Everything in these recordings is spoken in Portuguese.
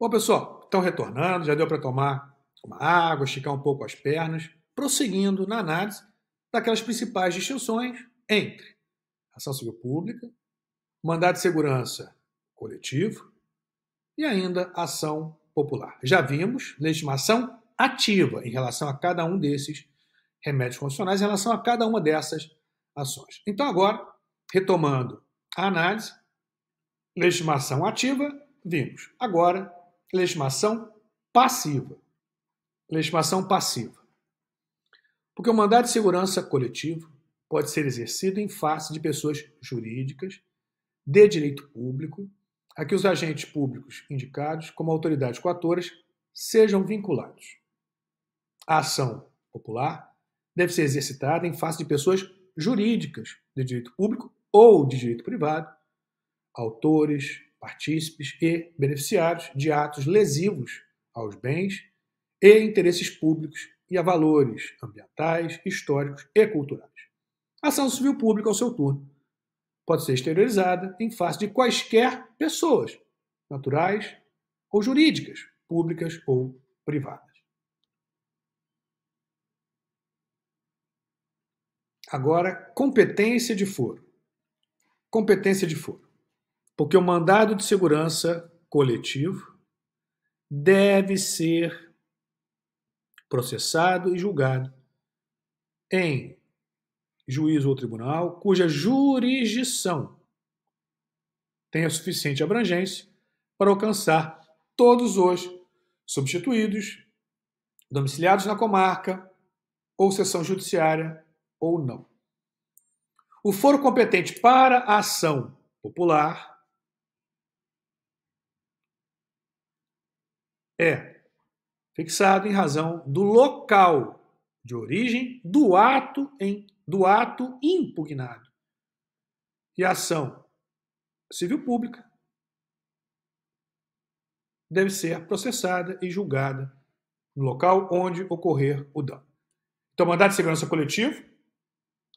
Bom, pessoal, estão retornando, já deu para tomar uma água, esticar um pouco as pernas, prosseguindo na análise daquelas principais distinções entre ação civil pública, mandado de segurança coletivo e ainda ação popular. Já vimos legitimação ativa em relação a cada um desses remédios constitucionais, em relação a cada uma dessas ações. Então, agora, retomando a análise, legitimação ativa, vimos. Agora, legitimação passiva. Legitimação passiva. Porque o mandado de segurança coletivo pode ser exercido em face de pessoas jurídicas de direito público, a que os agentes públicos indicados como autoridades coatoras sejam vinculados. A ação popular deve ser exercitada em face de pessoas jurídicas de direito público ou de direito privado, autores, partícipes e beneficiários de atos lesivos aos bens e interesses públicos e a valores ambientais, históricos e culturais. A ação civil pública, ao seu turno, pode ser exteriorizada em face de quaisquer pessoas, naturais ou jurídicas, públicas ou privadas. Agora, competência de foro. Competência de foro. Porque o mandado de segurança coletivo deve ser processado e julgado em juízo ou tribunal cuja jurisdição tenha suficiente abrangência para alcançar todos os substituídos, domiciliados na comarca ou seção judiciária ou não. O foro competente para a ação popular é fixado em razão do local de origem do ato impugnado. E a ação civil pública deve ser processada e julgada no local onde ocorrer o dano. Então, mandado de segurança coletivo,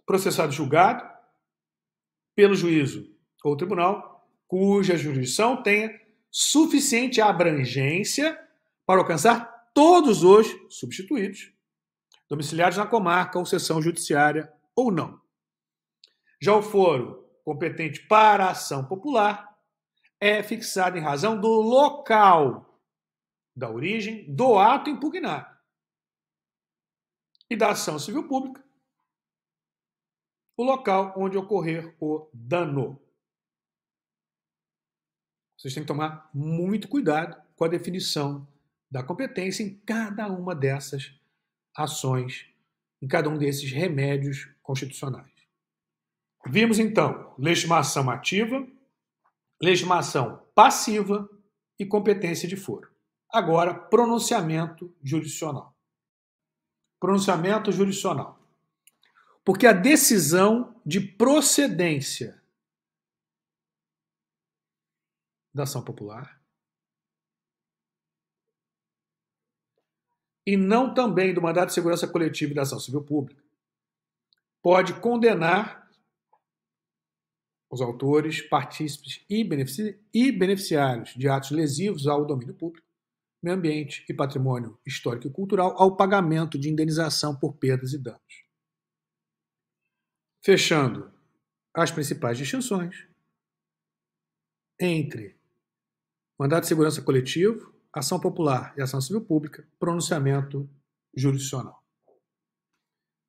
processado e julgado pelo juízo ou tribunal, cuja jurisdição tenha suficiente abrangência para alcançar todos os substituídos, domiciliados na comarca ou seção judiciária ou não. Já o foro competente para a ação popular é fixado em razão do local da origem do ato impugnado e da ação civil pública, o local onde ocorrer o dano. Vocês têm que tomar muito cuidado com a definição da competência em cada uma dessas ações, em cada um desses remédios constitucionais. Vimos, então, legitimação ativa, legitimação passiva e competência de foro. Agora, pronunciamento jurisdicional. Pronunciamento jurisdicional. Porque a decisão de procedência da ação popular e não também do mandado de segurança coletiva e da ação civil pública pode condenar os autores, partícipes e beneficiários de atos lesivos ao domínio público, meio ambiente e patrimônio histórico e cultural ao pagamento de indenização por perdas e danos. Fechando as principais distinções entre mandado de segurança coletivo, ação popular e ação civil pública, pronunciamento jurisdicional.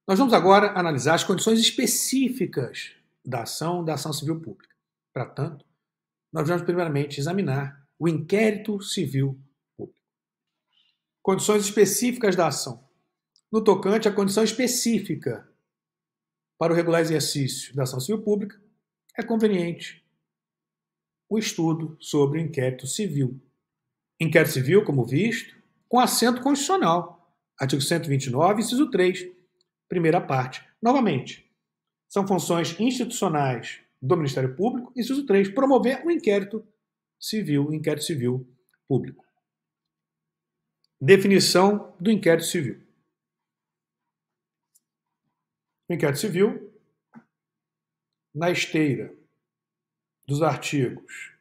Nós vamos agora analisar as condições específicas da ação civil pública. Para tanto, nós vamos primeiramente examinar o inquérito civil público. Condições específicas da ação. No tocante à condição específica para o regular exercício da ação civil pública, é conveniente o estudo sobre o inquérito civil. Inquérito civil, como visto, com assento constitucional. Artigo 129, inciso 3, primeira parte. Novamente, são funções institucionais do Ministério Público, inciso 3, promover o inquérito civil público. Definição do inquérito civil. O inquérito civil, na esteira dos artigos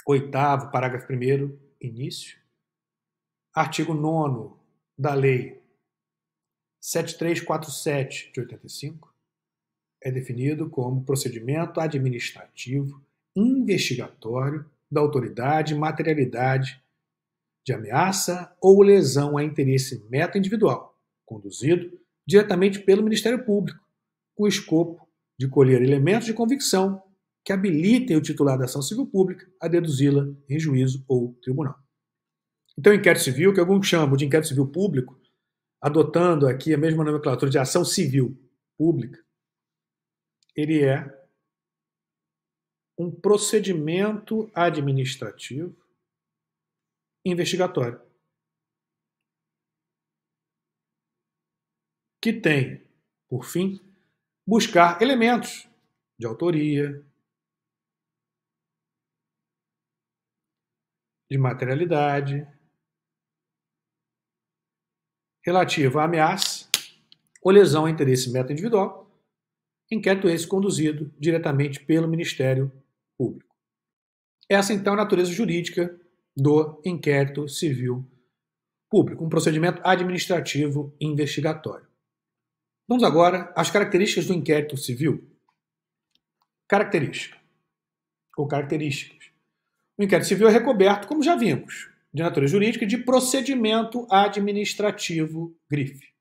8º, parágrafo 1º início. Artigo 9º da Lei 7347 de 85 é definido como procedimento administrativo investigatório da autoridade materialidade de ameaça ou lesão a interesse meta-individual, conduzido diretamente pelo Ministério Público, com o escopo de colher elementos de convicção que habilitem o titular da ação civil pública a deduzi-la em juízo ou tribunal. Então, o inquérito civil, que alguns chamam de inquérito civil público, adotando aqui a mesma nomenclatura de ação civil pública, ele é um procedimento administrativo investigatório que tem, por fim, buscar elementos de autoria, de materialidade, relativa à ameaça ou lesão a interesse meta-individual, inquérito esse conduzido diretamente pelo Ministério Público. Essa, então, é a natureza jurídica do inquérito civil público, um procedimento administrativo investigatório. Vamos agora às características do inquérito civil. Característica ou características. O inquérito civil é recoberto, como já vimos, de natureza jurídica, de procedimento administrativo grife,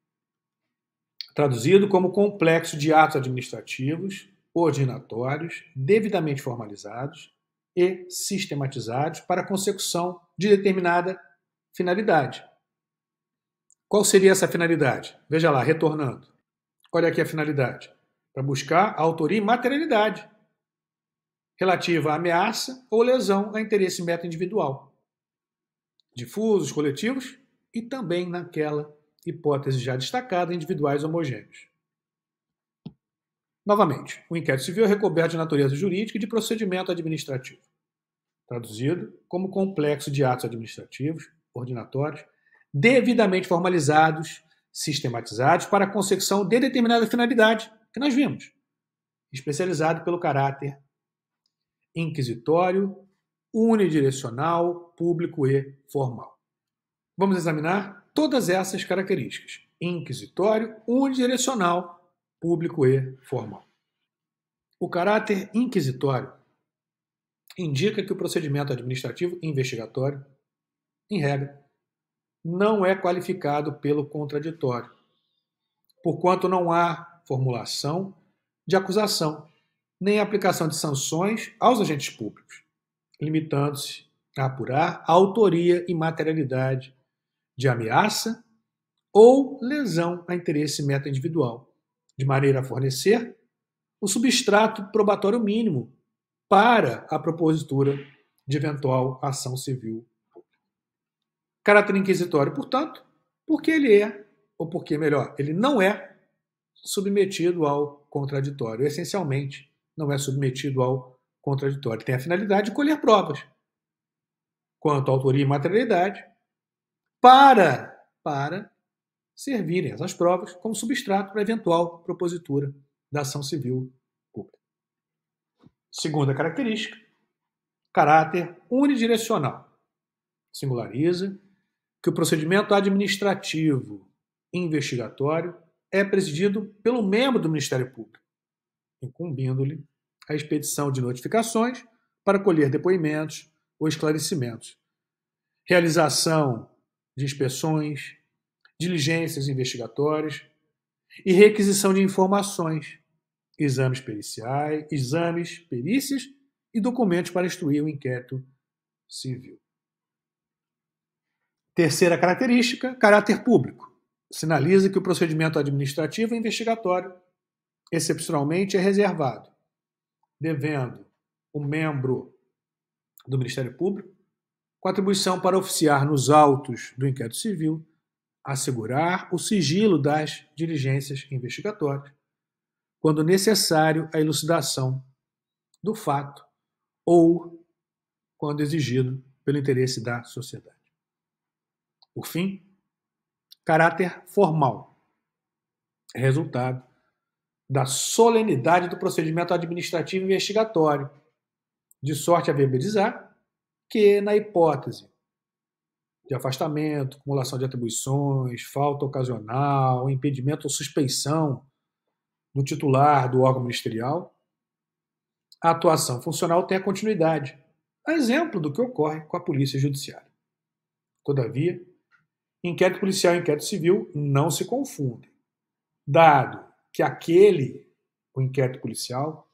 traduzido como complexo de atos administrativos, ordinatórios, devidamente formalizados e sistematizados para a consecução de determinada finalidade. Qual seria essa finalidade? Veja lá, retornando. Olha aqui a finalidade. Para buscar a autoria e materialidade relativa à ameaça ou lesão a interesse meta-individual, difusos, coletivos e também naquela hipótese já destacada, individuais homogêneos. Novamente, o inquérito civil é recoberto de natureza jurídica e de procedimento administrativo, traduzido como complexo de atos administrativos, ordinatórios, devidamente formalizados, sistematizados para a consecução de determinada finalidade, que nós vimos, especializado pelo caráter inquisitório, unidirecional, público e formal. Vamos examinar todas essas características: inquisitório, unidirecional, público e formal. O caráter inquisitório indica que o procedimento administrativo investigatório, em regra, não é qualificado pelo contraditório, porquanto não há formulação de acusação, nem aplicação de sanções aos agentes públicos, limitando-se a apurar a autoria e materialidade de ameaça ou lesão a interesse meta-individual, de maneira a fornecer o substrato probatório mínimo para a propositura de eventual ação civil pública. Caráter inquisitório, portanto, porque ele é, ou porque, melhor, ele não é submetido ao contraditório. Essencialmente, não é submetido ao contraditório. Tem a finalidade de colher provas quanto à autoria e materialidade para servirem essas provas como substrato para eventual propositura da ação civil pública. Segunda característica, caráter unidirecional. Singulariza que o procedimento administrativo investigatório é presidido pelo membro do Ministério Público, incumbindo-lhe a expedição de notificações para colher depoimentos ou esclarecimentos, realização de inspeções, diligências investigatórias e requisição de informações, exames periciais, perícias e documentos para instruir o inquérito civil. Terceira característica, caráter público. Sinaliza que o procedimento administrativo investigatório, excepcionalmente, é reservado, devendo o membro do Ministério Público, com atribuição para oficiar nos autos do inquérito civil, assegurar o sigilo das diligências investigatórias, quando necessário a elucidação do fato ou quando exigido pelo interesse da sociedade. Por fim, caráter formal, resultado da solenidade do procedimento administrativo investigatório, de sorte a verbalizar que, na hipótese de afastamento, acumulação de atribuições, falta ocasional, impedimento ou suspeição do titular do órgão ministerial, a atuação funcional tem a continuidade, a exemplo do que ocorre com a Polícia Judiciária. Todavia, inquérito policial e inquérito civil não se confundem, dado que o inquérito policial,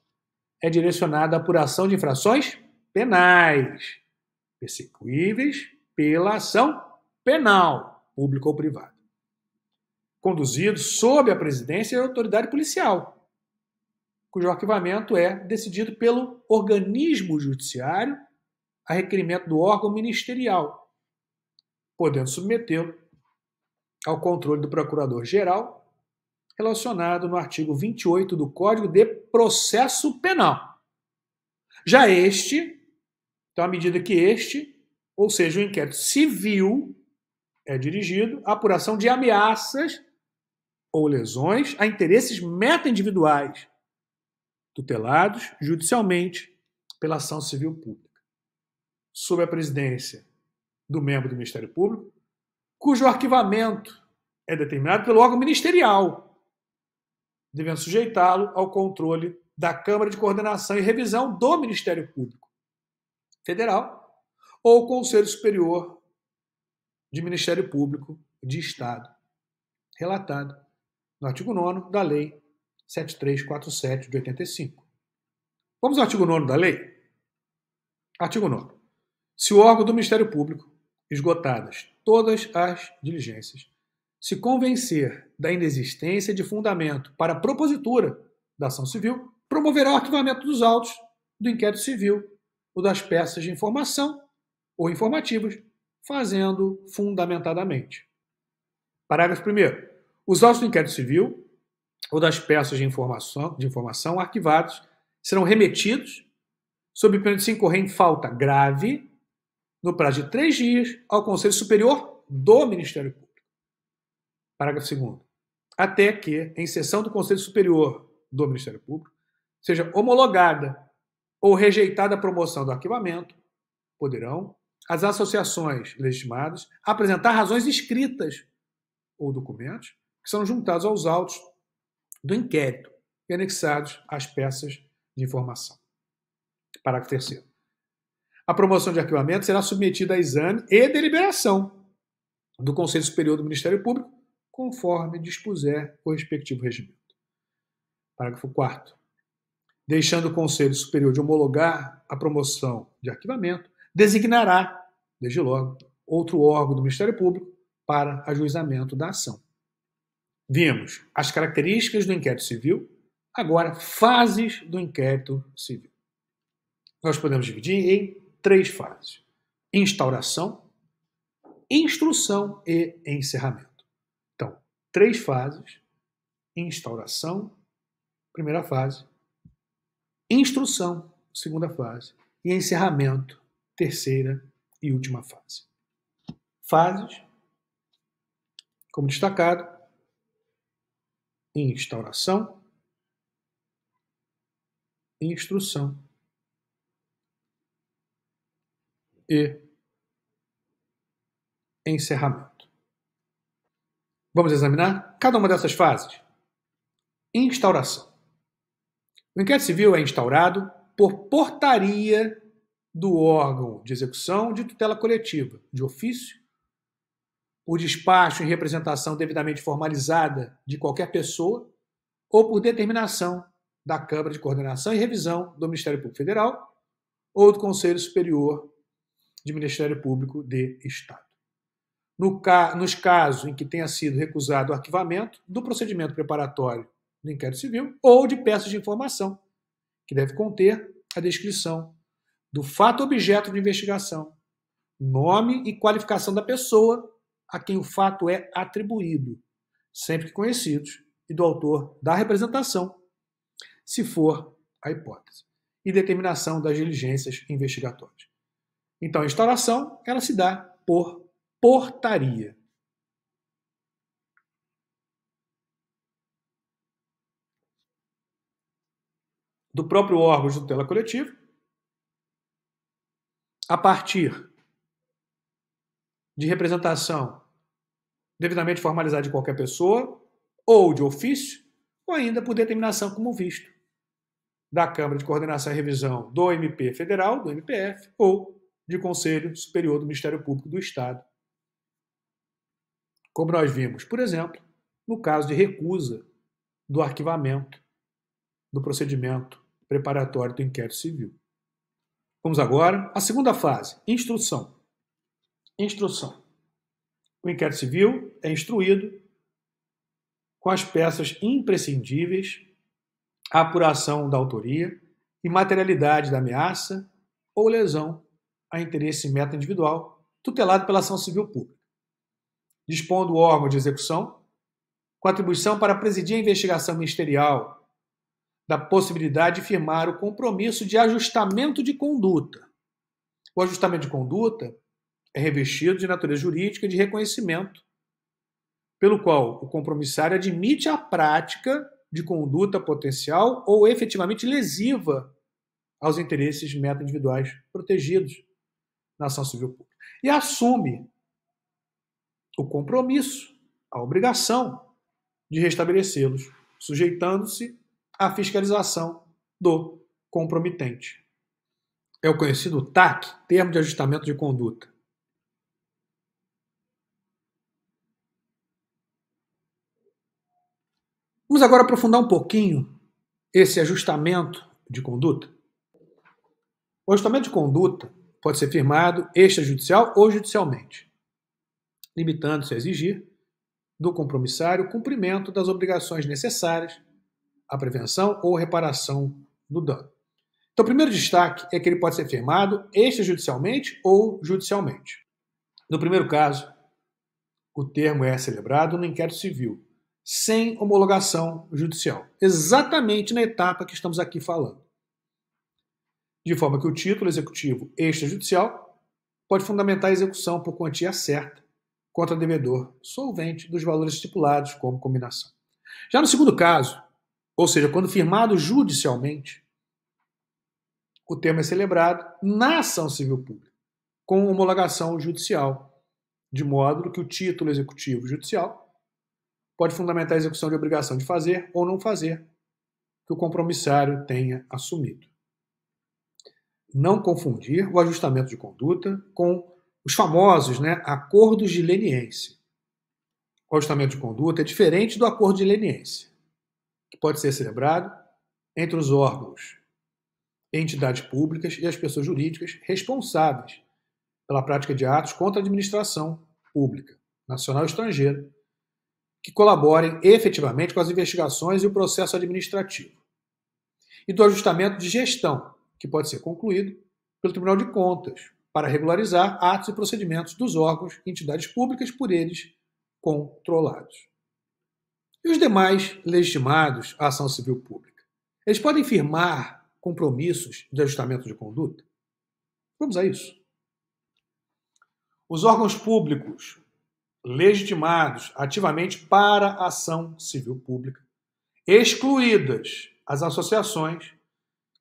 é direcionado à apuração de infrações penais, perseguíveis pela ação penal, pública ou privada, conduzido sob a presidência da autoridade policial, cujo arquivamento é decidido pelo organismo judiciário a requerimento do órgão ministerial, podendo submetê-lo ao controle do procurador-geral, relacionado no artigo 28 do Código de Processo Penal. Já então, à medida que ou seja, o inquérito civil, é dirigido à apuração de ameaças ou lesões a interesses meta-individuais, tutelados judicialmente pela ação civil pública, sob a presidência do membro do Ministério Público, cujo arquivamento é determinado pelo órgão ministerial, devendo sujeitá-lo ao controle da Câmara de Coordenação e Revisão do Ministério Público Federal ou Conselho Superior de Ministério Público de Estado, relatado no artigo 9º da Lei 7347 de 85. Vamos ao artigo 9º da lei? Artigo 9º. Se o órgão do Ministério Público, esgotadas todas as diligências, se convencer da inexistência de fundamento para a propositura da ação civil, promoverá o arquivamento dos autos do inquérito civil ou das peças de informação ou informativas, fazendo fundamentadamente. Parágrafo 1º. Os autos do inquérito civil ou das peças de informação arquivados serão remetidos, sob pena de se incorrer em falta grave, no prazo de 3 dias, ao Conselho Superior do Ministério Público. Parágrafo 2º. Até que, em sessão do Conselho Superior do Ministério Público, seja homologada ou rejeitada a promoção do arquivamento, poderão as associações legitimadas apresentar razões escritas ou documentos que são juntados aos autos do inquérito e anexados às peças de informação. Parágrafo 3º. A promoção de arquivamento será submetida a exame e deliberação do Conselho Superior do Ministério Público, conforme dispuser o respectivo regimento. Parágrafo 4º. Deixando o Conselho Superior de homologar a promoção de arquivamento, designará, desde logo, outro órgão do Ministério Público para ajuizamento da ação. Vimos as características do inquérito civil, agora fases do inquérito civil. Nós podemos dividir em 3 fases: instauração, instrução e encerramento. Então, 3 fases: instauração, primeira fase, instrução, segunda fase, e encerramento, terceira e última fase. Fases, como destacado: instauração, instrução e encerramento. Vamos examinar cada uma dessas fases. Instauração. O inquérito civil é instaurado por portaria do órgão de execução de tutela coletiva, de ofício, por despacho em representação devidamente formalizada de qualquer pessoa ou por determinação da Câmara de Coordenação e Revisão do Ministério Público Federal ou do Conselho Superior de Ministério Público de Estado. Nos casos em que tenha sido recusado o arquivamento do procedimento preparatório do inquérito civil ou de peças de informação, que deve conter a descrição do fato objeto de investigação, nome e qualificação da pessoa a quem o fato é atribuído, sempre que conhecidos, e do autor da representação, se for a hipótese, e determinação das diligências investigatórias. Então, a instauração, ela se dá por portaria. Do próprio órgão de tutela coletiva, a partir de representação devidamente formalizada de qualquer pessoa, ou de ofício, ou ainda por determinação como visto da Câmara de Coordenação e Revisão do MP Federal, do MPF, ou de Conselho Superior do Ministério Público do Estado. Como nós vimos, por exemplo, no caso de recusa do arquivamento do procedimento preparatório do inquérito civil. Vamos agora à segunda fase, instrução. Instrução. O inquérito civil é instruído com as peças imprescindíveis à apuração da autoria e materialidade da ameaça ou lesão a interesse meta-individual tutelado pela ação civil pública. Dispondo o órgão de execução com atribuição para presidir a investigação ministerial da possibilidade de firmar o compromisso de ajustamento de conduta. O ajustamento de conduta é revestido de natureza jurídica e de reconhecimento, pelo qual o compromissário admite a prática de conduta potencial ou efetivamente lesiva aos interesses meta-individuais protegidos na ação civil pública. E assume o compromisso, a obrigação de restabelecê-los, sujeitando-se à fiscalização do compromitente. É o conhecido TAC, Termo de Ajustamento de Conduta. Vamos agora aprofundar um pouquinho esse ajustamento de conduta. O ajustamento de conduta pode ser firmado extrajudicial ou judicialmente, limitando-se a exigir do compromissário o cumprimento das obrigações necessárias à prevenção ou reparação do dano. Então, o primeiro destaque é que ele pode ser firmado extrajudicialmente ou judicialmente. No primeiro caso, o termo é celebrado no inquérito civil, sem homologação judicial, exatamente na etapa que estamos aqui falando. De forma que o título executivo extrajudicial pode fundamentar a execução por quantia certa contra devedor solvente dos valores estipulados como combinação. Já no segundo caso, ou seja, quando firmado judicialmente, o termo é celebrado na ação civil pública, com homologação judicial, de modo que o título executivo judicial pode fundamentar a execução de obrigação de fazer ou não fazer que o compromissário tenha assumido. Não confundir o ajustamento de conduta com os famosos acordos de leniência. O ajustamento de conduta é diferente do acordo de leniência, que pode ser celebrado entre os órgãos, entidades públicas e as pessoas jurídicas responsáveis pela prática de atos contra a administração pública, nacional e estrangeira, que colaborem efetivamente com as investigações e o processo administrativo. E do ajustamento de gestão, que pode ser concluído pelo Tribunal de Contas, para regularizar atos e procedimentos dos órgãos e entidades públicas por eles controlados. E os demais legitimados à ação civil pública? Eles podem firmar compromissos de ajustamento de conduta? Vamos a isso. Os órgãos públicos legitimados ativamente para a ação civil pública, excluídas as associações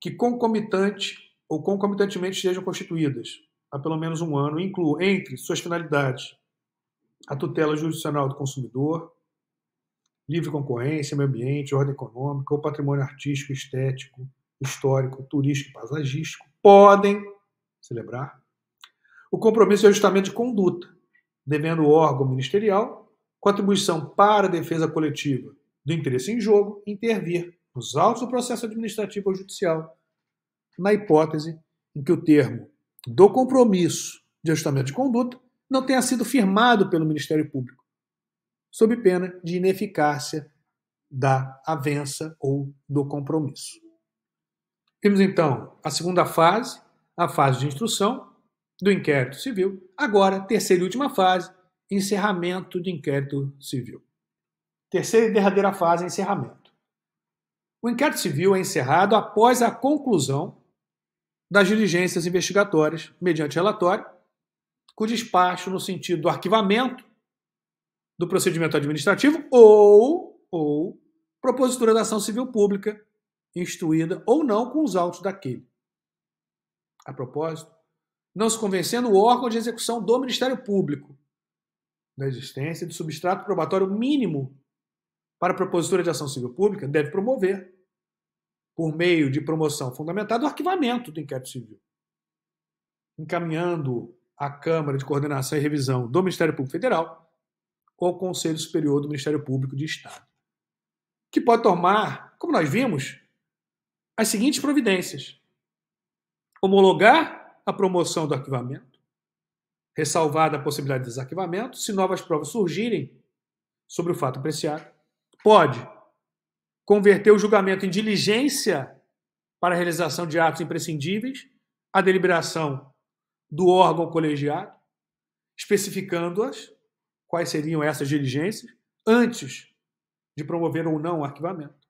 que concomitantemente estejam constituídas há pelo menos um ano, incluam entre suas finalidades a tutela jurisdicional do consumidor, livre concorrência, meio ambiente, ordem econômica, ou patrimônio artístico, estético, histórico, turístico e paisagístico, podem celebrar o compromisso de ajustamento de conduta, devendo o órgão ministerial, com atribuição para a defesa coletiva do interesse em jogo, intervir nos autos do processo administrativo ou judicial, na hipótese em que o termo do compromisso de ajustamento de conduta não tenha sido firmado pelo Ministério Público, sob pena de ineficácia da avença ou do compromisso. Vimos então a segunda fase, a fase de instrução do inquérito civil. Agora, terceira e última fase, encerramento de inquérito civil. Terceira e derradeira fase, encerramento. O inquérito civil é encerrado após a conclusão das diligências investigatórias, mediante relatório, com despacho no sentido do arquivamento do procedimento administrativo ou propositura da ação civil pública, instruída ou não com os autos daquele. A propósito, não se convencendo o órgão de execução do Ministério Público da existência de substrato probatório mínimo para a propositura de ação civil pública, deve promover, por meio de promoção fundamentada, o arquivamento do inquérito civil, encaminhando à Câmara de Coordenação e Revisão do Ministério Público Federal ou ao Conselho Superior do Ministério Público de Estado, que pode tomar, como nós vimos, as seguintes providências: homologar a promoção do arquivamento, ressalvada a possibilidade de desarquivamento, se novas provas surgirem sobre o fato apreciado. Pode converter o julgamento em diligência para a realização de atos imprescindíveis à deliberação do órgão colegiado, especificando-as, quais seriam essas diligências, antes de promover ou não o arquivamento.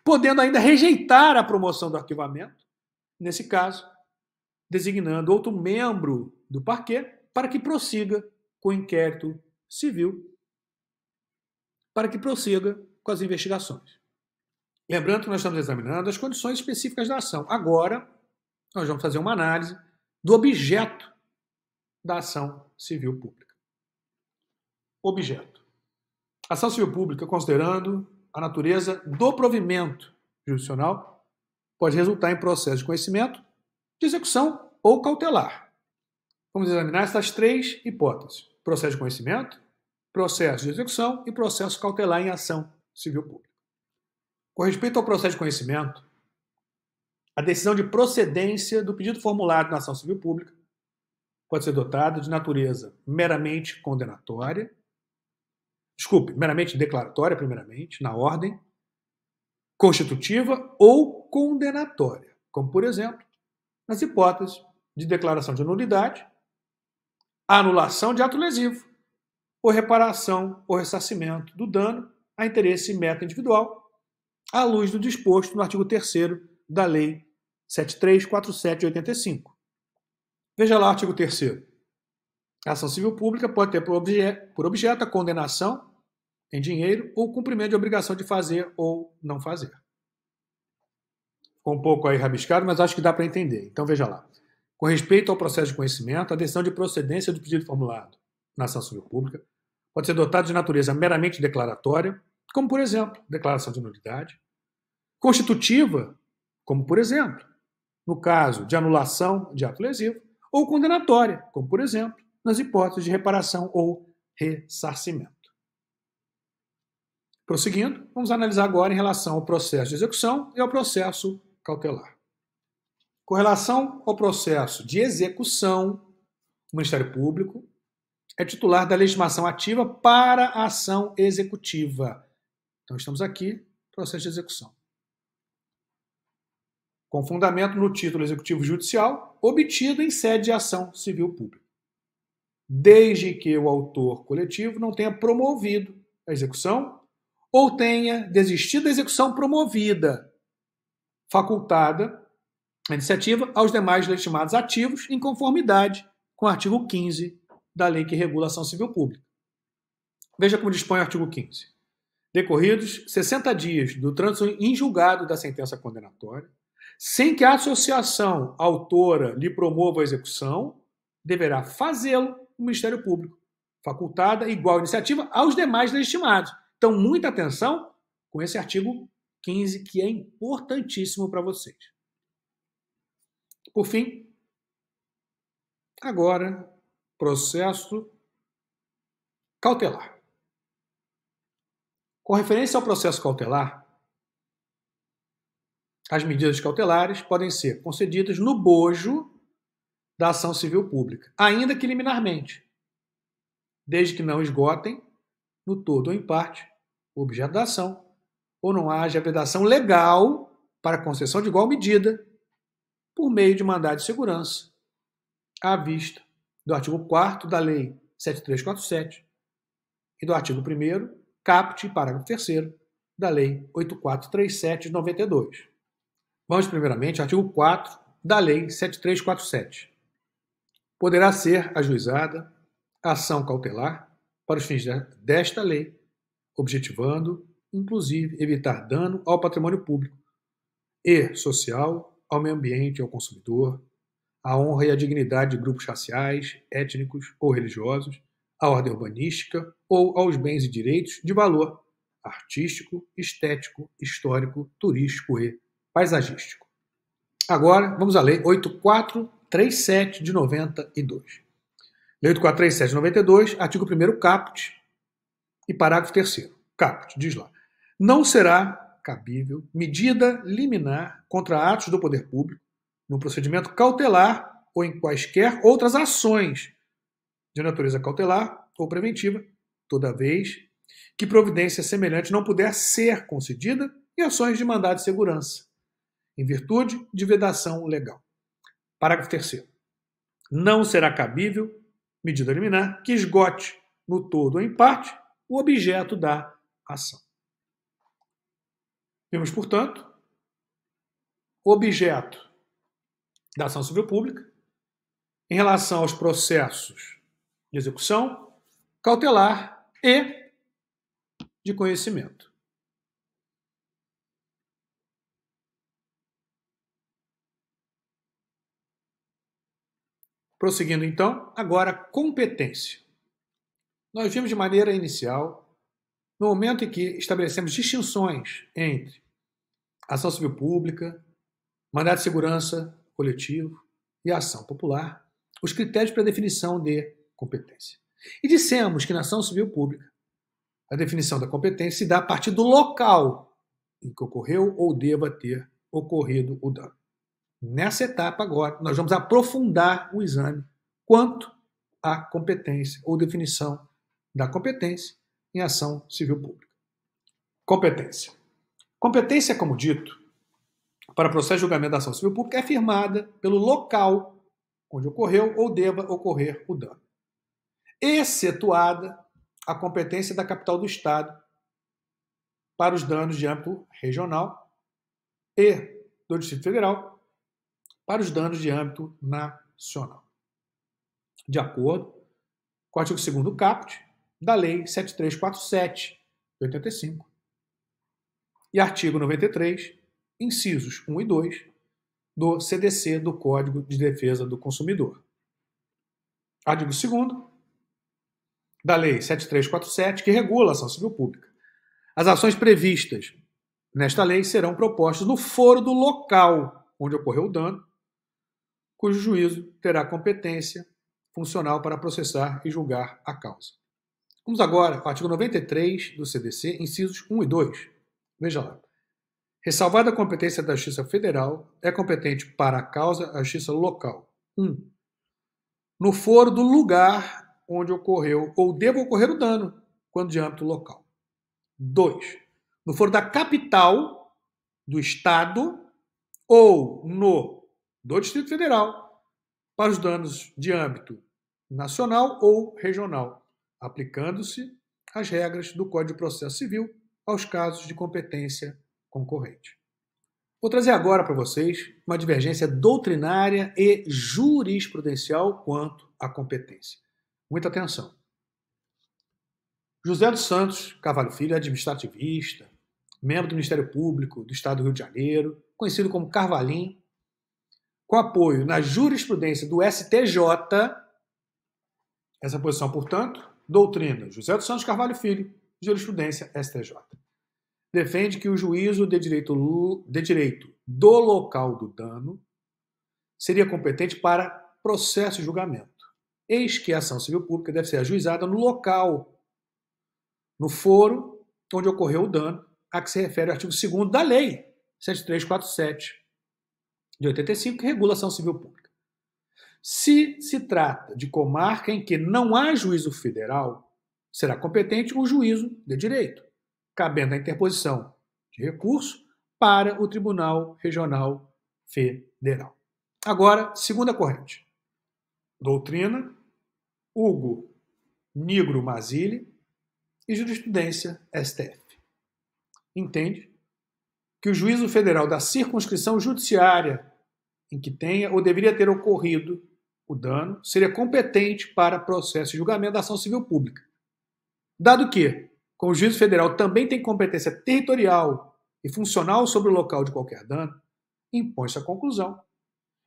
Podendo ainda rejeitar a promoção do arquivamento, nesse caso, designando outro membro do parquê para que prossiga com o inquérito civil, para que prossiga com as investigações. Lembrando que nós estamos examinando as condições específicas da ação. Agora, nós vamos fazer uma análise do objeto da ação civil pública. Objeto. Ação civil pública, considerando a natureza do provimento jurisdicional, pode resultar em processo de conhecimento, de execução ou cautelar. Vamos examinar essas três hipóteses: processo de conhecimento, processo de execução e processo cautelar em ação civil pública. Com respeito ao processo de conhecimento, a decisão de procedência do pedido formulado na ação civil pública pode ser dotada de natureza meramente condenatória, meramente declaratória, primeiramente, na ordem, constitutiva ou condenatória, como, por exemplo, nas hipóteses de declaração de nulidade, anulação de ato lesivo, ou reparação ou ressarcimento do dano a interesse meta-individual, à luz do disposto no artigo 3º da Lei 7347 de 85. Veja lá o artigo 3º. A ação civil pública pode ter por objeto a condenação em dinheiro ou cumprimento de obrigação de fazer ou não fazer. Ficou um pouco aí rabiscado, mas acho que dá para entender. Então veja lá. Com respeito ao processo de conhecimento, a decisão de procedência do pedido formulado na ação civil pública pode ser dotada de natureza meramente declaratória, como, por exemplo, declaração de nulidade, constitutiva, como, por exemplo, no caso de anulação de ato lesivo, ou condenatória, como, por exemplo, nas hipóteses de reparação ou ressarcimento. Prosseguindo, vamos analisar agora em relação ao processo de execução e ao processo cautelar. Com relação ao processo de execução, o Ministério Público é titular da legitimação ativa para a ação executiva. Então, estamos aqui, processo de execução. Com fundamento no título executivo judicial, obtido em sede de ação civil pública. Desde que o autor coletivo não tenha promovido a execução ou tenha desistido da execução promovida, facultada a iniciativa aos demais legitimados ativos em conformidade com o artigo 15 da lei que regula a ação civil pública. Veja como dispõe o artigo 15. Decorridos 60 dias do trânsito em julgado da sentença condenatória, sem que a associação autora lhe promova a execução, deverá fazê-lo o Ministério Público, facultada igual iniciativa aos demais legitimados. Então, muita atenção com esse artigo 15, que é importantíssimo para vocês. Por fim, agora, processo cautelar. Com referência ao processo cautelar, as medidas cautelares podem ser concedidas no bojo da ação civil pública, ainda que liminarmente, desde que não esgotem, no todo ou em parte, o objeto da ação, ou não haja vedação legal para concessão de igual medida por meio de mandado de segurança, à vista do artigo 4º da Lei 7347 e do artigo 1º, caput, parágrafo 3º, da Lei 8437 de 92. Vamos primeiramente ao artigo 4 da Lei 7347. Poderá ser ajuizada ação cautelar para os fins desta lei, objetivando, inclusive, evitar dano ao patrimônio público e social, ao meio ambiente e ao consumidor, à honra e à dignidade de grupos raciais, étnicos ou religiosos, à ordem urbanística ou aos bens e direitos de valor artístico, estético, histórico, turístico e paisagístico. Agora, vamos à Lei 8437 de 92. Lei 8437 de 92, artigo 1º caput e parágrafo 3º. Caput, diz lá: não será cabível medida liminar contra atos do poder público no procedimento cautelar ou em quaisquer outras ações de natureza cautelar ou preventiva, toda vez que providência semelhante não puder ser concedida em ações de mandado de segurança, em virtude de vedação legal. Parágrafo 3º. Não será cabível medida liminar que esgote, no todo ou em parte, o objeto da ação. Vemos, portanto, o objeto da ação civil pública em relação aos processos de execução, cautelar e de conhecimento. Prosseguindo, então, agora, competência. Nós vimos de maneira inicial, no momento em que estabelecemos distinções entre ação civil pública, mandado de segurança coletivo e ação popular, os critérios para a definição de competência. E dissemos que na ação civil pública, a definição da competência se dá a partir do local em que ocorreu ou deva ter ocorrido o dano. Nessa etapa, agora, nós vamos aprofundar o exame quanto à competência ou definição da competência em ação civil pública. Competência. Competência, como dito, para processo de julgamento da ação civil pública é firmada pelo local onde ocorreu ou deva ocorrer o dano, excetuada a competência da capital do Estado para os danos de âmbito regional e do Distrito Federal para os danos de âmbito nacional, de acordo com o artigo 2º caput da Lei 7347 de 85 e artigo 93, incisos 1 e 2 do CDC, do Código de Defesa do Consumidor. Artigo 2º da Lei 7347, que regula a ação civil pública. As ações previstas nesta lei serão propostas no foro do local onde ocorreu o dano, cujo juízo terá competência funcional para processar e julgar a causa. Vamos agora ao artigo 93 do CDC, incisos 1 e 2. Veja lá. Ressalvada a competência da Justiça Federal, é competente para a causa a Justiça Local. 1. No foro do lugar onde ocorreu ou deva ocorrer o dano, quando de âmbito local. 2. No foro da capital do Estado ou do Distrito Federal, para os danos de âmbito nacional ou regional, aplicando-se as regras do Código de Processo Civil aos casos de competência concorrente. Vou trazer agora para vocês uma divergência doutrinária e jurisprudencial quanto à competência. Muita atenção. José dos Santos Carvalho Filho é administrativista, membro do Ministério Público do Estado do Rio de Janeiro, conhecido como Carvalhinho, com apoio na jurisprudência do STJ, essa posição, portanto, doutrina José dos Santos Carvalho Filho, jurisprudência STJ. Defende que o juízo de direito do local do dano seria competente para processo e julgamento. Eis que a ação civil pública deve ser ajuizada no local, no foro onde ocorreu o dano, a que se refere o artigo 2º da Lei 7347 de 85, que regula a ação civil pública. Se se trata de comarca em que não há juízo federal, será competente o juízo de direito, cabendo a interposição de recurso para o Tribunal Regional Federal. Agora, segunda corrente. Doutrina Hugo Nigro Mazzilli e jurisprudência STF. Entende que o juízo federal da circunscrição judiciária em que tenha ou deveria ter ocorrido o dano seria competente para processo de julgamento da ação civil pública. Dado que, como o juízo federal também tem competência territorial e funcional sobre o local de qualquer dano, impõe-se a conclusão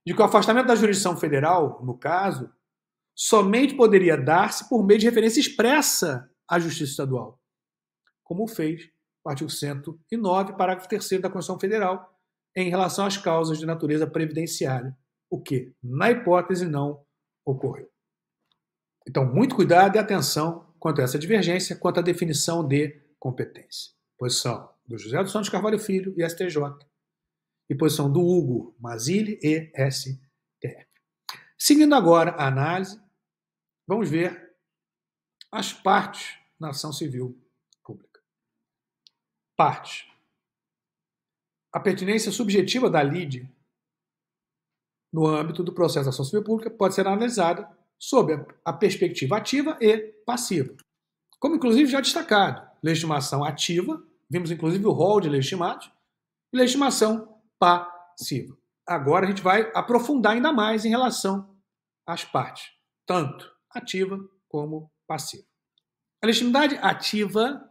de que o afastamento da jurisdição federal, no caso, somente poderia dar-se por meio de referência expressa à Justiça Estadual, como fez o artigo 109, parágrafo 3º da Constituição Federal, em relação às causas de natureza previdenciária, o que, na hipótese, não ocorreu. Então, muito cuidado e atenção quanto a essa divergência, quanto à definição de competência. Posição do José dos Santos Carvalho Filho e STJ, e posição do Hugo Mazzilli e STF. Seguindo agora a análise, vamos ver as partes na ação civil pública. Parte. A pertinência subjetiva da lide no âmbito do processo de ação civil pública pode ser analisada sob a perspectiva ativa e passiva. Como, inclusive, já destacado, legitimação ativa, vimos, inclusive, o rol de legitimados, e legitimação passiva. Agora a gente vai aprofundar ainda mais em relação às partes, tanto ativa como passiva. A legitimidade ativa,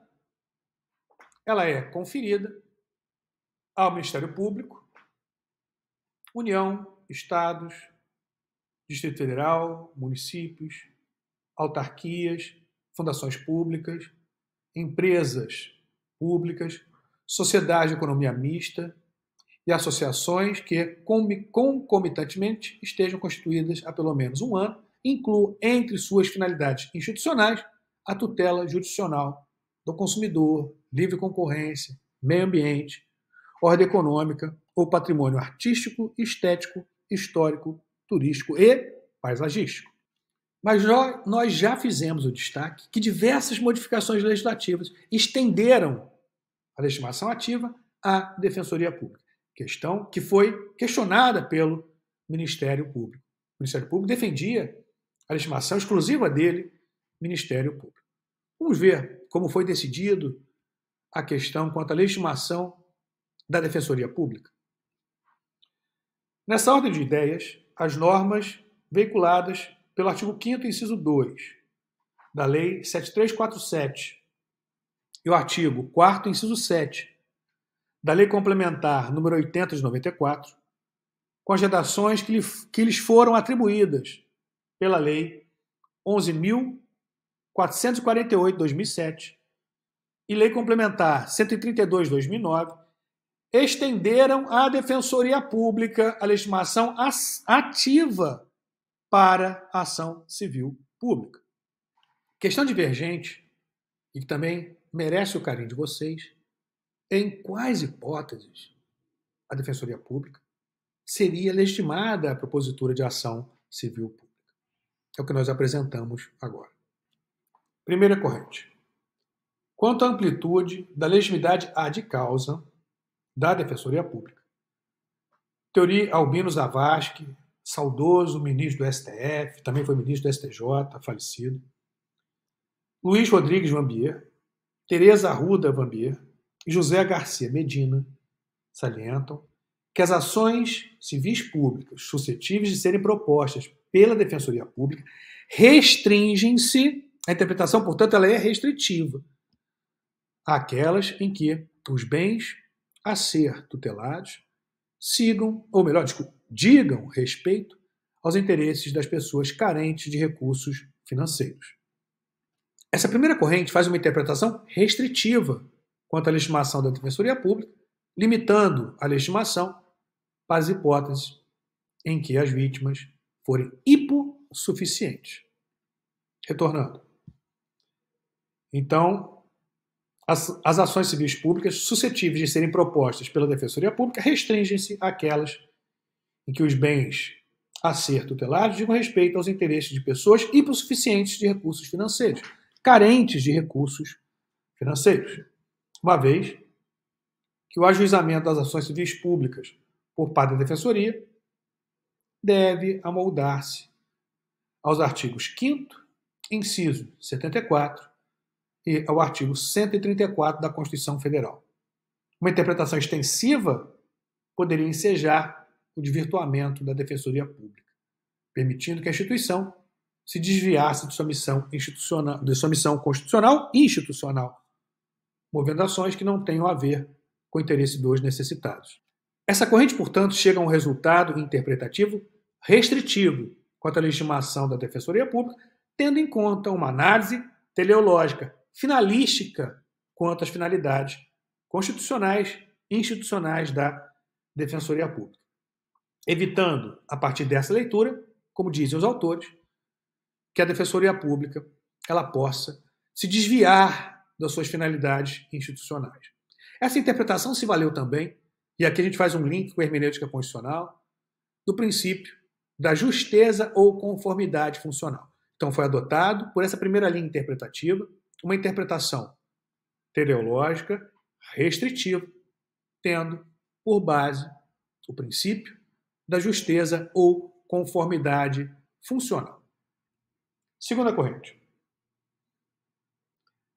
ela é conferida ao Ministério Público, União, Estados, Distrito Federal, municípios, autarquias, fundações públicas, empresas públicas, sociedade de economia mista e associações que concomitantemente estejam constituídas há pelo menos um ano, incluam entre suas finalidades institucionais a tutela jurisdicional do consumidor, livre concorrência, meio ambiente, ordem econômica ou patrimônio artístico, estético, histórico, turístico e paisagístico. Mas nós já fizemos o destaque que diversas modificações legislativas estenderam a legitimação ativa à Defensoria Pública, questão que foi questionada pelo Ministério Público. O Ministério Público defendia a legitimação exclusiva dele, Ministério Público. Vamos ver como foi decidido a questão quanto à legitimação da Defensoria Pública. Nessa ordem de ideias, as normas veiculadas pelo artigo 5º, inciso 2, da Lei 7347 e o artigo 4º, inciso 7, da Lei Complementar número 80 de 94, com as redações que lhes foram atribuídas pela Lei 11.448 de 2007 e Lei Complementar 132 de 2009, estenderam à Defensoria Pública a legitimação ativa para a ação civil pública. Questão divergente, e que também merece o carinho de vocês, em quais hipóteses a Defensoria Pública seria legitimada a propositura de ação civil pública. É o que nós apresentamos agora. Primeira corrente. Quanto à amplitude da legitimidade ad causa da Defensoria Pública. Teori Albino Zavascki, saudoso ministro do STF, também foi ministro do STJ, falecido. Luiz Rodrigues Vanbier, Tereza Arruda Vanbier e José Garcia Medina salientam que as ações civis públicas suscetíveis de serem propostas pela Defensoria Pública restringem-se, a interpretação, portanto, ela é restritiva, àquelas em que os bens a ser tutelados digam respeito aos interesses das pessoas carentes de recursos financeiros. Essa primeira corrente faz uma interpretação restritiva quanto à legitimação da Defensoria Pública, limitando a legitimação para as hipóteses em que as vítimas forem hipossuficientes. Retornando. Então, as ações civis públicas suscetíveis de serem propostas pela Defensoria Pública restringem-se àquelas em que os bens a ser tutelados digam respeito aos interesses de pessoas hipossuficientes de recursos financeiros, carentes de recursos financeiros, uma vez que o ajuizamento das ações civis públicas por parte da Defensoria deve amoldar-se aos artigos 5º, inciso 74, e ao artigo 134 da Constituição Federal. Uma interpretação extensiva poderia ensejar o desvirtuamento da Defensoria Pública, permitindo que a instituição se desviasse de sua missão constitucional e institucional, movendo ações que não tenham a ver com o interesse dos necessitados. Essa corrente, portanto, chega a um resultado interpretativo restritivo quanto à legitimação da Defensoria Pública, tendo em conta uma análise teleológica, finalística quanto às finalidades constitucionais e institucionais da Defensoria Pública, evitando, a partir dessa leitura, como dizem os autores, que a Defensoria Pública ela possa se desviar das suas finalidades institucionais. Essa interpretação se valeu também, e aqui a gente faz um link com a hermenêutica constitucional, do princípio da justeza ou conformidade funcional. Então foi adotado, por essa primeira linha interpretativa, uma interpretação teleológica restritiva, tendo por base o princípio da justeza ou conformidade funcional. Segunda corrente.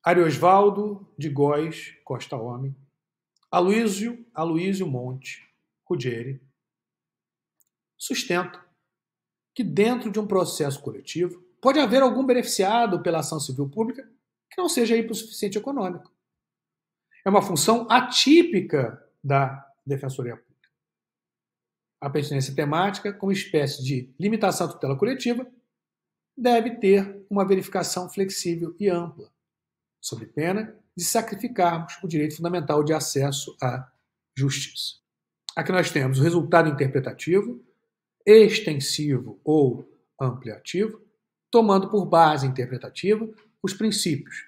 Ariosvaldo de Góes Costa Homem, Aloísio Monte Ruggieri sustenta que dentro de um processo coletivo pode haver algum beneficiado pela ação civil pública que não seja hipossuficiente econômico. É uma função atípica da Defensoria Pública. A pertinência temática, como espécie de limitação à tutela coletiva, deve ter uma verificação flexível e ampla, sob pena de sacrificarmos o direito fundamental de acesso à justiça. Aqui nós temos o resultado interpretativo, extensivo ou ampliativo, tomando por base interpretativa os princípios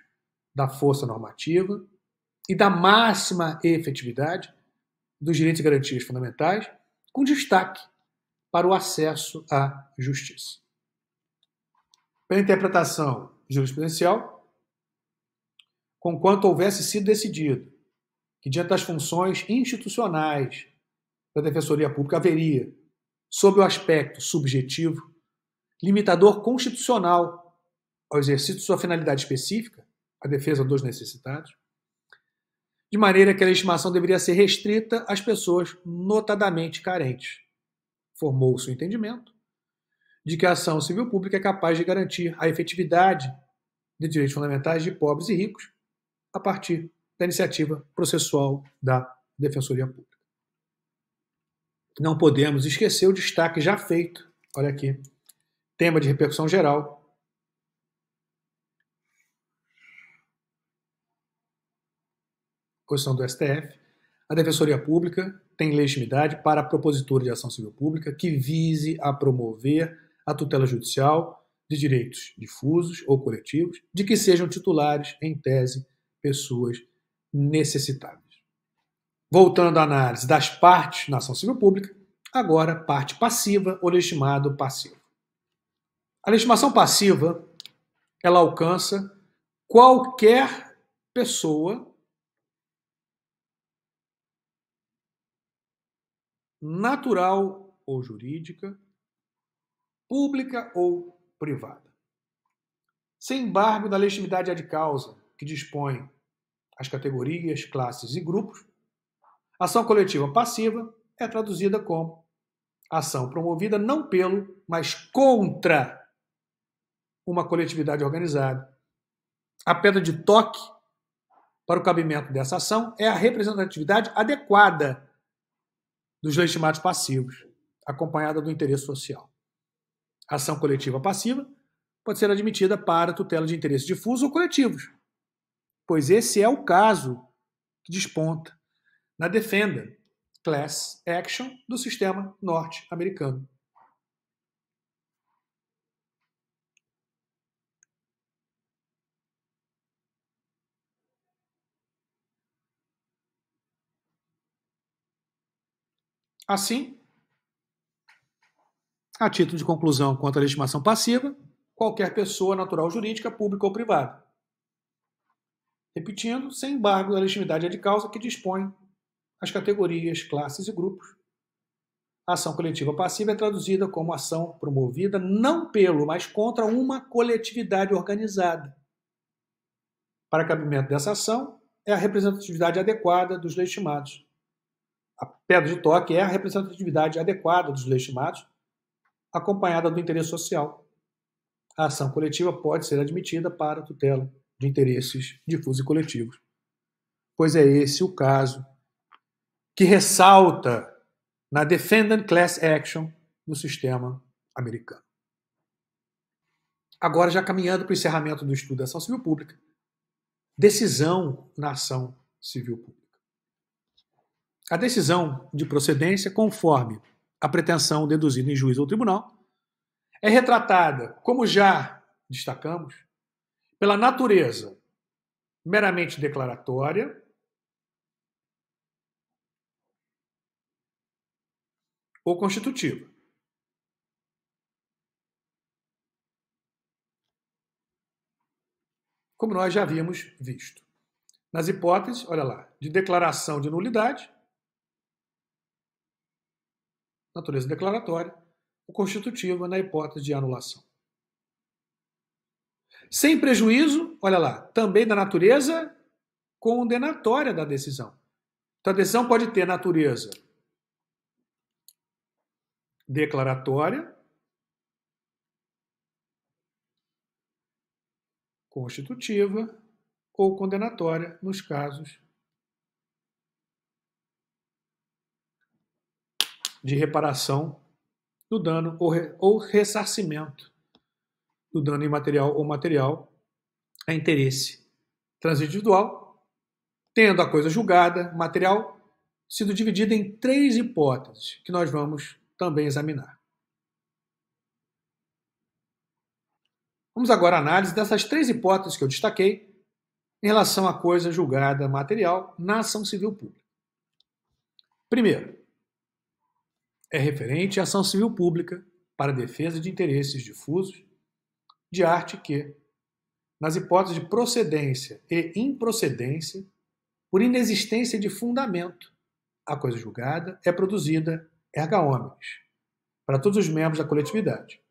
da força normativa e da máxima efetividade dos direitos e garantias fundamentais, com destaque para o acesso à justiça. Pela interpretação jurisprudencial, conquanto houvesse sido decidido que, diante das funções institucionais da Defensoria Pública, haveria, sob o aspecto subjetivo, limitador constitucional ao exercício de sua finalidade específica, a defesa dos necessitados, de maneira que a legitimação deveria ser restrita às pessoas notadamente carentes. Formou-se o entendimento de que a ação civil pública é capaz de garantir a efetividade de direitos fundamentais de pobres e ricos a partir da iniciativa processual da Defensoria Pública. Não podemos esquecer o destaque já feito, olha aqui, tema de repercussão geral, posição do STF, a Defensoria Pública tem legitimidade para a propositura de ação civil pública que vise a promover a tutela judicial de direitos difusos ou coletivos de que sejam titulares, em tese, pessoas necessitadas. Voltando à análise das partes na ação civil pública, agora parte passiva ou legitimado passivo. A legitimação passiva, ela alcança qualquer pessoa natural ou jurídica, pública ou privada. Sem embargo da legitimidade ad causa, que dispõe as categorias, classes e grupos, ação coletiva passiva é traduzida como ação promovida não pelo, mas contra uma coletividade organizada. A pedra de toque para o cabimento dessa ação é a representatividade adequada dos legitimados passivos, acompanhada do interesse social. A ação coletiva passiva pode ser admitida para tutela de interesses difusos ou coletivos, pois esse é o caso que desponta na Defendant Class Action do sistema norte-americano. Assim, a título de conclusão quanto à legitimação passiva, qualquer pessoa natural jurídica, pública ou privada. Repetindo, sem embargo da legitimidade ad causa que dispõe as categorias, classes e grupos. A ação coletiva passiva é traduzida como ação promovida não pelo, mas contra uma coletividade organizada. Para cabimento dessa ação, é a representatividade adequada dos legitimados. A pedra de toque é a representatividade adequada dos legitimados, acompanhada do interesse social. A ação coletiva pode ser admitida para a tutela de interesses difusos e coletivos, pois é esse o caso que ressalta na Defendant Class Action do sistema americano. Agora, já caminhando para o encerramento do estudo da ação civil pública, decisão na ação civil pública. A decisão de procedência, conforme a pretensão deduzida em juízo ou tribunal, é retratada, como já destacamos, pela natureza meramente declaratória ou constitutiva. Como nós já havíamos visto. Nas hipóteses, olha lá, de declaração de nulidade, natureza declaratória, ou constitutiva na hipótese de anulação. Sem prejuízo, olha lá, também da natureza condenatória da decisão. Então, a decisão pode ter natureza declaratória, constitutiva ou condenatória nos casos de reparação do dano ou ressarcimento do dano imaterial ou material a interesse transindividual, tendo a coisa julgada, material, sido dividida em 3 hipóteses, que nós vamos também examinar. Vamos agora à análise dessas 3 hipóteses que eu destaquei em relação à coisa julgada material na ação civil pública. Primeiro, é referente à ação civil pública para defesa de interesses difusos de arte que, nas hipóteses de procedência e improcedência, por inexistência de fundamento, a coisa julgada é produzida erga omnes para todos os membros da coletividade,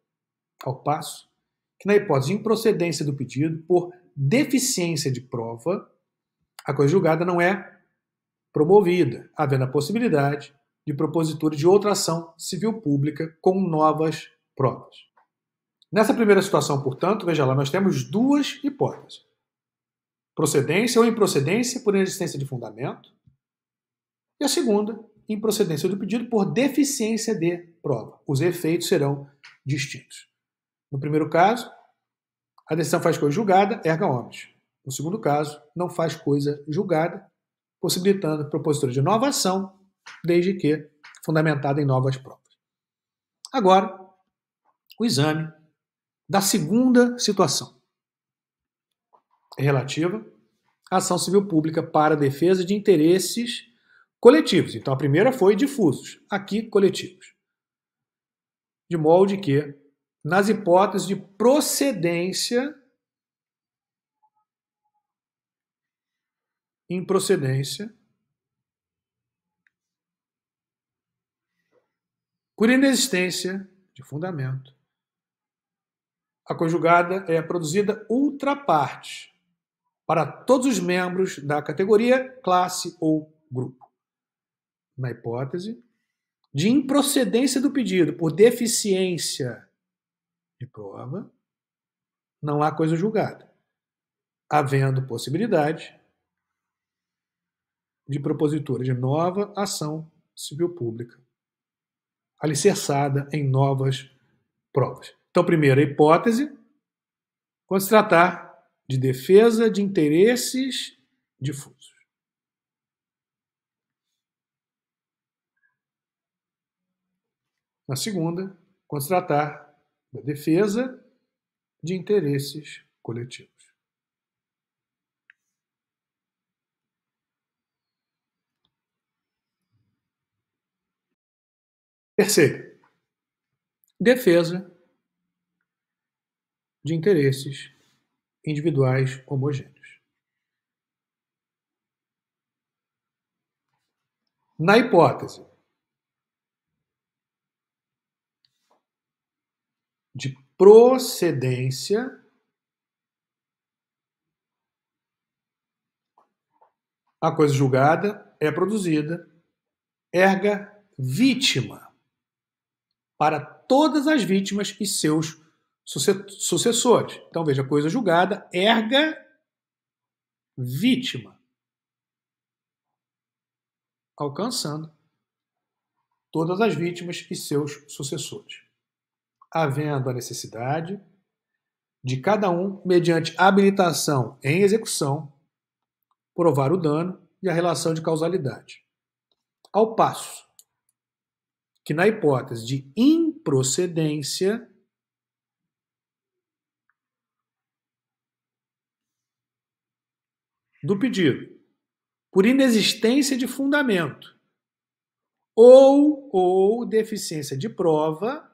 ao passo que, na hipótese de improcedência do pedido, por deficiência de prova, a coisa julgada não é promovida, havendo a possibilidade de propositura de outra ação civil pública com novas provas. Nessa primeira situação, portanto, veja lá, nós temos 2 hipóteses. Procedência ou improcedência por inexistência de fundamento. E a segunda, improcedência do pedido por deficiência de prova. Os efeitos serão distintos. No primeiro caso, a decisão faz coisa julgada, erga omnes. No segundo caso, não faz coisa julgada, possibilitando a propositura de nova ação, desde que fundamentada em novas provas. Agora, o exame da segunda situação é relativa à ação civil pública para a defesa de interesses coletivos. Então, a primeira foi difusos, aqui coletivos. De modo que, nas hipóteses de procedência, improcedência, por inexistência de fundamento, a coisa julgada é produzida ultra partes para todos os membros da categoria, classe ou grupo. Na hipótese de improcedência do pedido por deficiência de prova, não há coisa julgada, havendo possibilidade de propositura de nova ação civil pública, alicerçada em novas provas. Então, primeira hipótese, quando se tratar de defesa de interesses difusos. Na segunda, quando se tratar da defesa de interesses coletivos. Terceiro, defesa de interesses individuais homogêneos. Na hipótese de procedência, a coisa julgada é produzida erga vítima para todas as vítimas e seus sucessores. Então, veja, a coisa julgada erga vítima, alcançando todas as vítimas e seus sucessores, havendo a necessidade de cada um mediante habilitação em execução, provar o dano e a relação de causalidade. Ao passo que, na hipótese de improcedência, do pedido, por inexistência de fundamento ou deficiência de prova,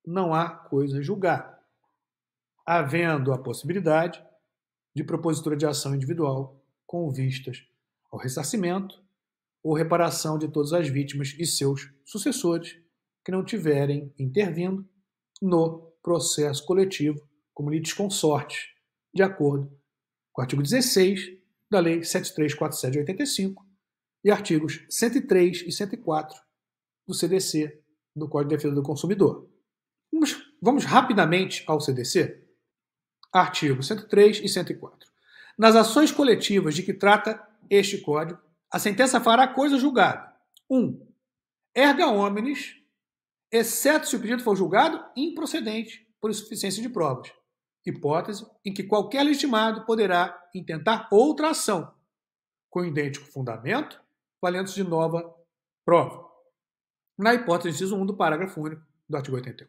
não há coisa julgada, havendo a possibilidade de propositura de ação individual com vistas ao ressarcimento ou reparação de todas as vítimas e seus sucessores que não tiverem intervindo no processo coletivo como litisconsortes, de acordo com o artigo 16 da Lei 7347 de 85 e artigos 103 e 104 do CDC, do Código de Defesa do Consumidor. Vamos rapidamente ao CDC. Artigo 103 e 104. Nas ações coletivas de que trata este Código, a sentença fará coisa julgada. 1. Erga omnes, exceto se o pedido for julgado improcedente por insuficiência de provas. Hipótese em que qualquer legitimado poderá intentar outra ação, com idêntico fundamento, valendo-se de nova prova. Na hipótese do inciso 1 do parágrafo único do artigo 81.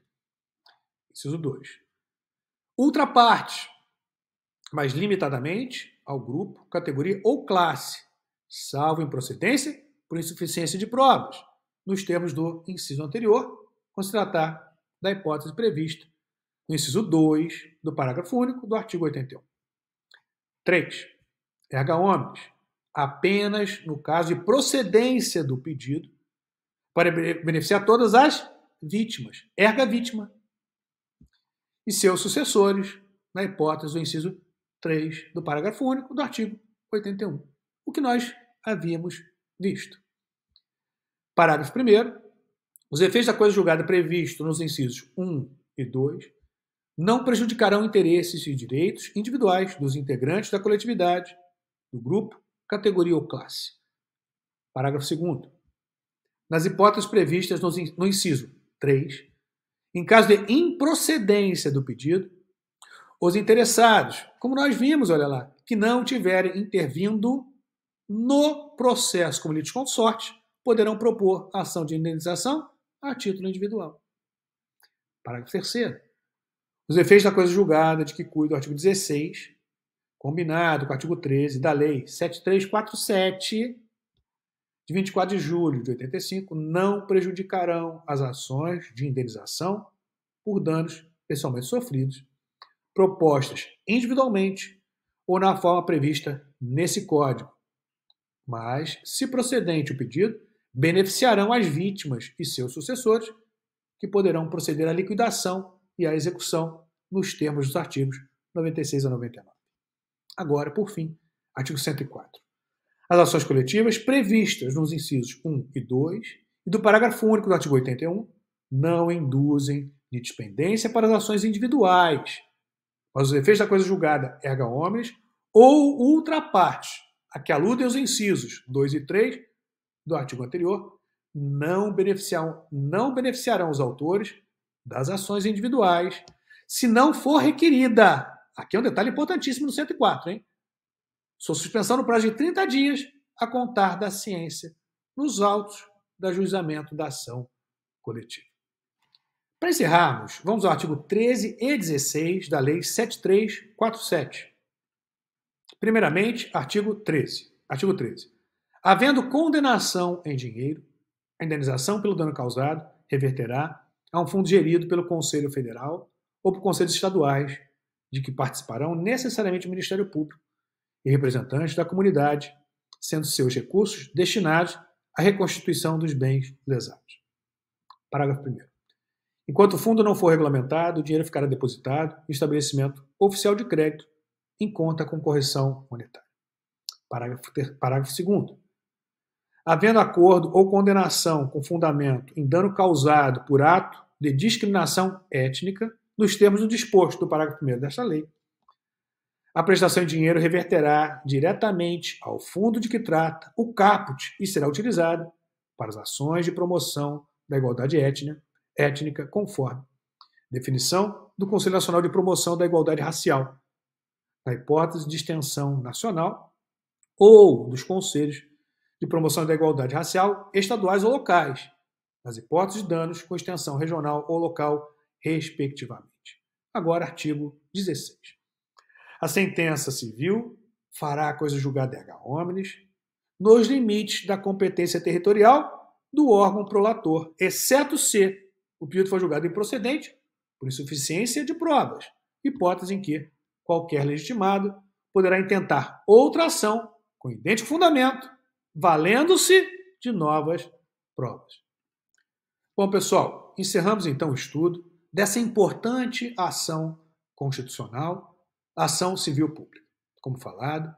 Inciso 2. Ultraparte, mas limitadamente ao grupo, categoria ou classe, salvo improcedência por insuficiência de provas, nos termos do inciso anterior, quando se tratar da hipótese prevista no inciso 2 do parágrafo único do artigo 81. 3. Erga omnes, apenas no caso de procedência do pedido, para beneficiar todas as vítimas, erga vítima, e seus sucessores, na hipótese do inciso 3 do parágrafo único do artigo 81. O que nós havíamos visto. Parágrafo 1º. Os efeitos da coisa julgada previsto nos incisos 1 e 2 não prejudicarão interesses e direitos individuais dos integrantes da coletividade, do grupo, categoria ou classe. Parágrafo 2º. Nas hipóteses previstas no inciso 3, em caso de improcedência do pedido, os interessados, como nós vimos, olha lá, que não tiverem intervindo no processo como litisconsorte, poderão propor ação de indenização a título individual. Parágrafo 3º. Os efeitos da coisa julgada de que cuida o artigo 16, combinado com o artigo 13 da Lei 7347, de 24 de julho de 85, não prejudicarão as ações de indenização por danos pessoalmente sofridos, propostas individualmente ou na forma prevista nesse Código. Mas, se procedente o pedido, beneficiarão as vítimas e seus sucessores, que poderão proceder à liquidação e à execução nos termos dos artigos 96 a 99. Agora, por fim, artigo 104. As ações coletivas previstas nos incisos 1 e 2 e do parágrafo único do artigo 81 não induzem litispendência para as ações individuais, mas os efeitos da coisa julgada erga omnes ou ultraparte, a que aludem os incisos 2 e 3 do artigo anterior, não beneficiarão os autores das ações individuais, se não for requerida. Aqui é um detalhe importantíssimo no 104, hein? Sua suspensão no prazo de 30 dias a contar da ciência nos autos do ajuizamento da ação coletiva. Para encerrarmos, vamos ao artigo 13 e 16 da Lei 7347. Primeiramente, artigo 13. Artigo 13. Havendo condenação em dinheiro, a indenização pelo dano causado reverterá a um fundo gerido pelo Conselho Federal ou por conselhos estaduais, de que participarão necessariamente o Ministério Público e representantes da comunidade, sendo seus recursos destinados à reconstituição dos bens lesados. Parágrafo 1º. Enquanto o fundo não for regulamentado, o dinheiro ficará depositado em estabelecimento oficial de crédito em conta com correção monetária. Parágrafo 2º. Havendo acordo ou condenação com fundamento em dano causado por ato de discriminação étnica, nos termos do disposto do parágrafo 1º desta lei, a prestação em dinheiro reverterá diretamente ao fundo de que trata o caput e será utilizada para as ações de promoção da igualdade étnica, conforme Definição do Conselho Nacional de Promoção da Igualdade Racial, na hipótese de extensão nacional, ou dos Conselhos de Promoção da Igualdade Racial estaduais ou locais, nas hipóteses de danos com extensão regional ou local, respectivamente. Agora, artigo 16. A sentença civil fará a coisa julgada erga omnes nos limites da competência territorial do órgão prolator, exceto se o pedido for julgado improcedente por insuficiência de provas, hipótese em que qualquer legitimado poderá intentar outra ação com idêntico fundamento, valendo-se de novas provas. Bom, pessoal, encerramos então o estudo dessa importante ação constitucional, ação civil pública. Como falado,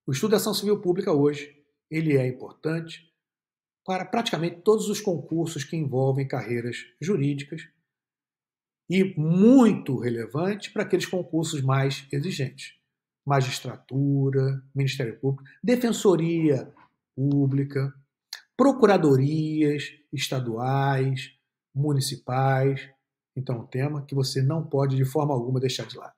o estudo da ação civil pública hoje, ele é importante para praticamente todos os concursos que envolvem carreiras jurídicas e muito relevante para aqueles concursos mais exigentes. Magistratura, Ministério Público, Defensoria Pública, procuradorias estaduais, municipais. Então, é um tema que você não pode de forma alguma deixar de lado.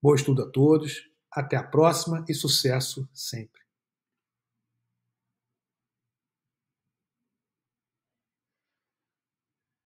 Bom estudo a todos, até a próxima e sucesso sempre.